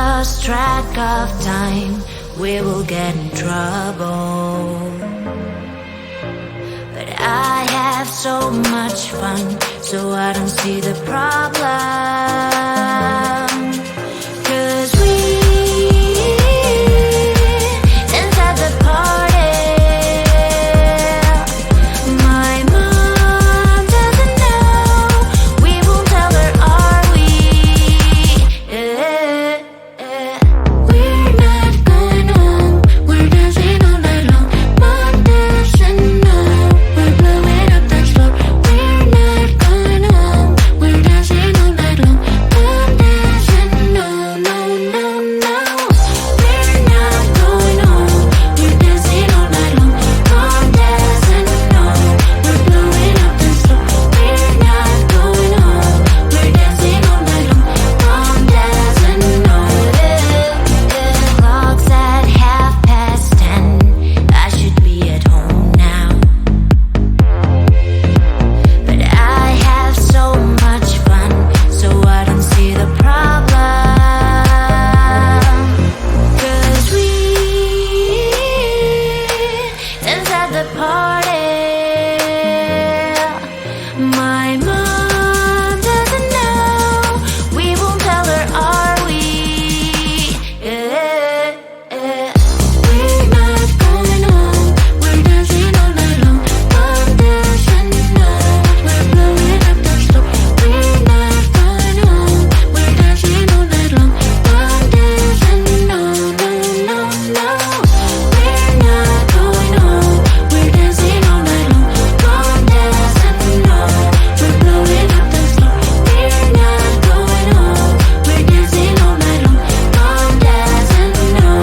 lost track of time, we will get in trouble. But I have so much fun, so I don't see the problem. 'Cause we dance at the party. My mom doesn't know, we won't tell her, are we? We're not going home, we're dancing all night long. Mom doesn't know, we're blowing up the floor. We're not going home, we're dancing all night long. Mom doesn't know, no, no, no. We're not going home, we're dancing all night long. Mom doesn't know, we're blowing up the floor. We're not going home, we're dancing all night long. Mom doesn't know. Clock's at 10:30. I should be at home now, but I have so much fun, so I don't see the problem. 'Cause we dance at the party. My mom doesn't know, we won't tell her, are we? We're not going home, we're dancing all night long. Mom doesn't know, we're blowing up the floor. We're not going home, we're dancing all night long. Mom doesn't know, no, no, no. We're not going home, we're dancing all night long. Mom doesn't know, we're blowing up the floor. We're not going home, we're dancing all night long. Mom doesn't know.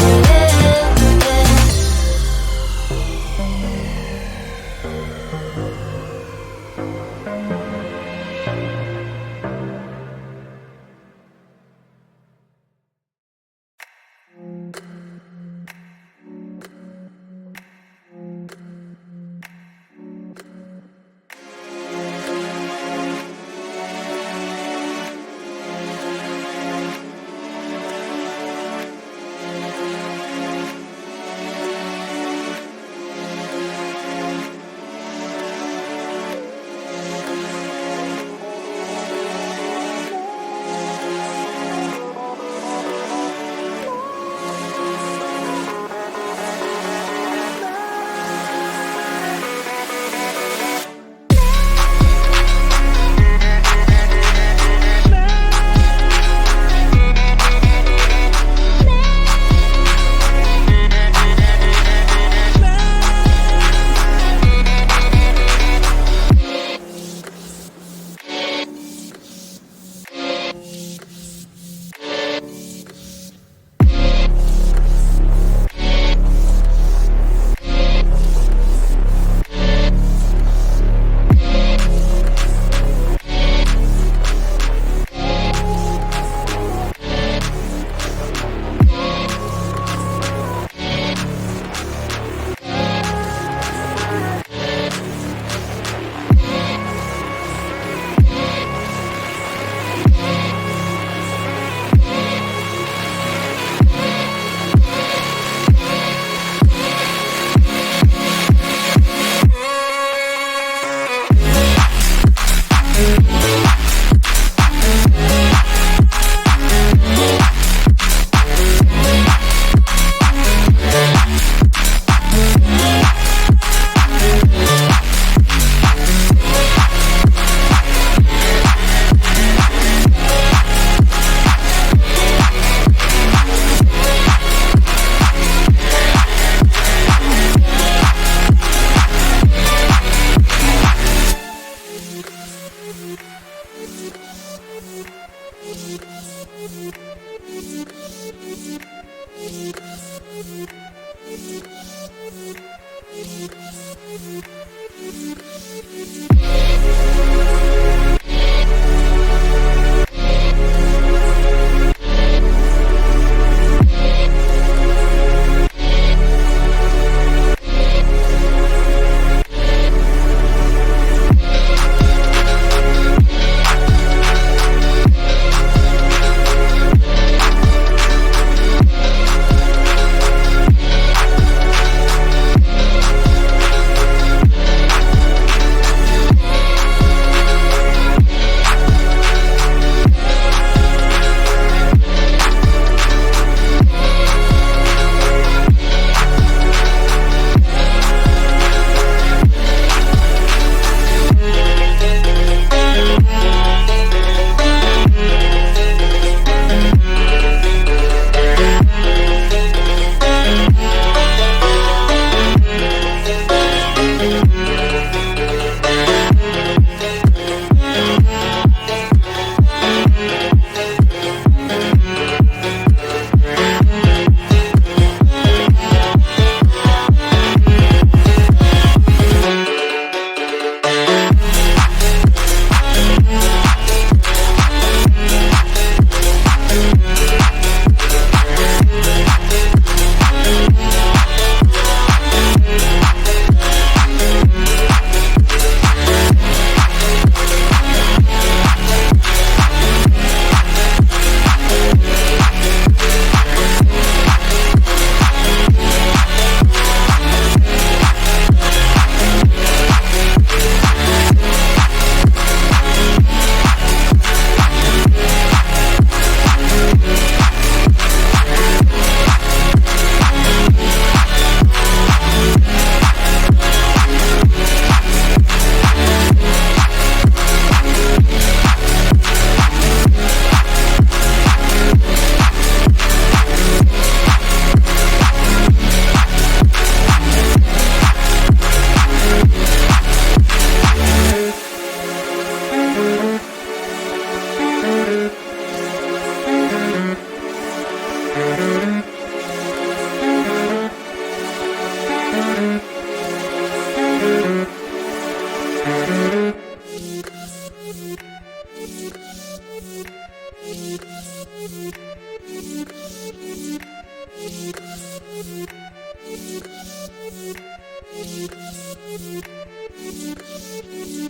Thank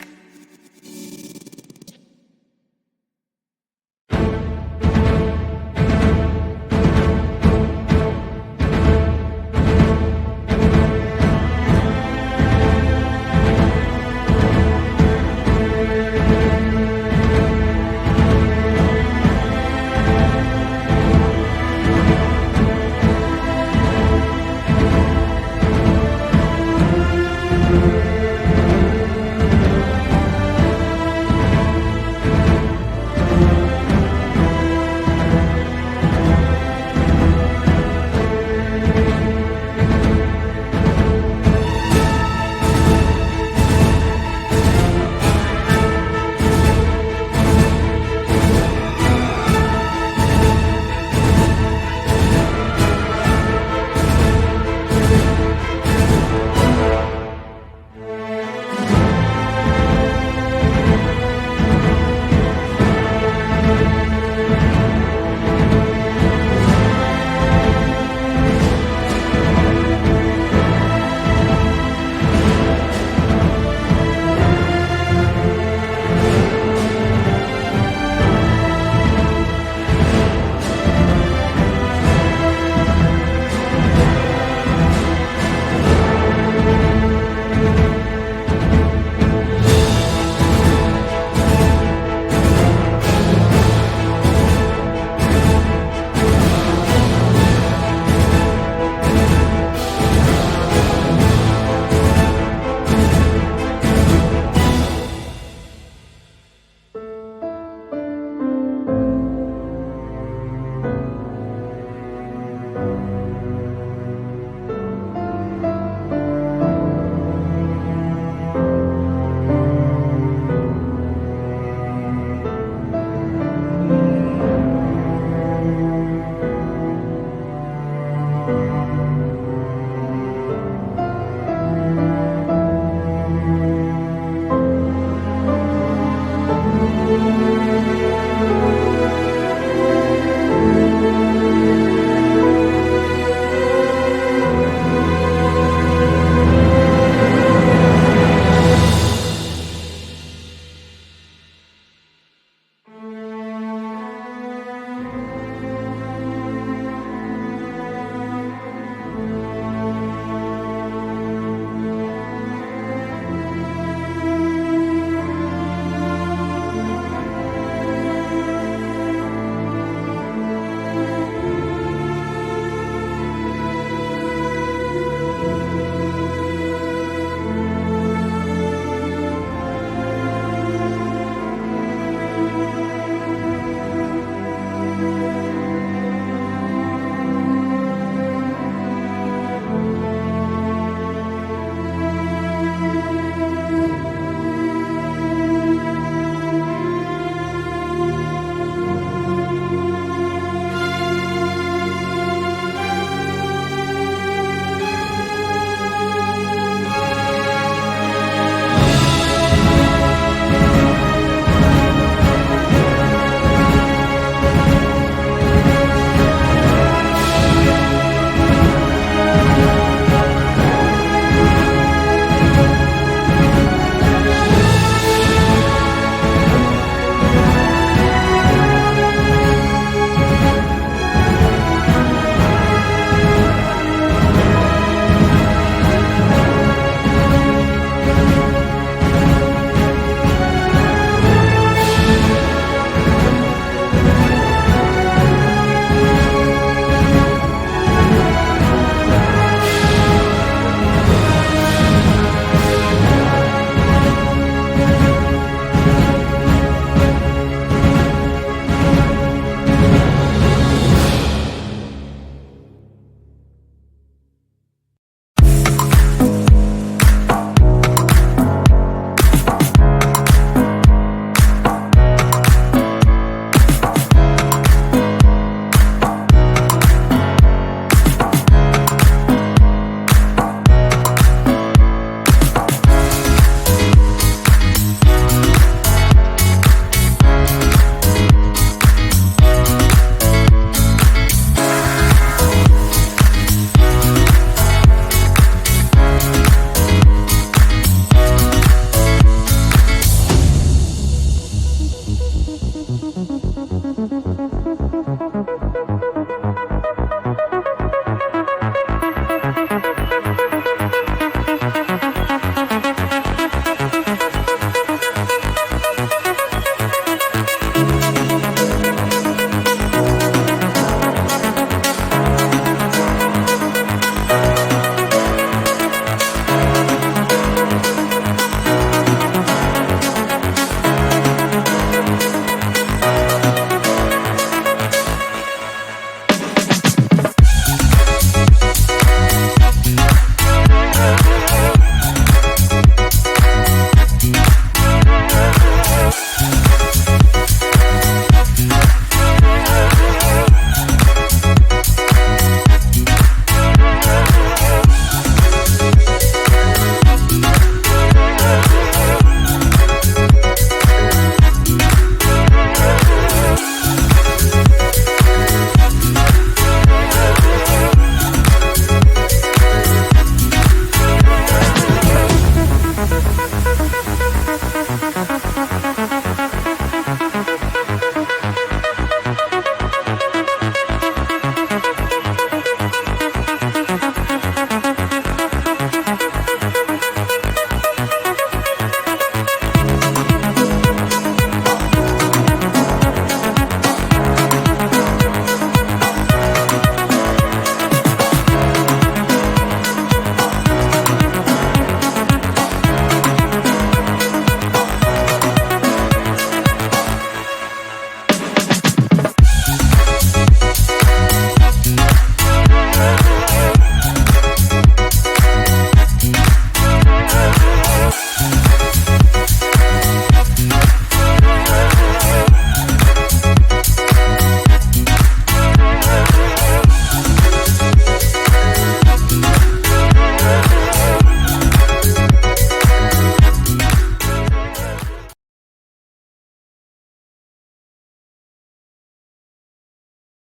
you.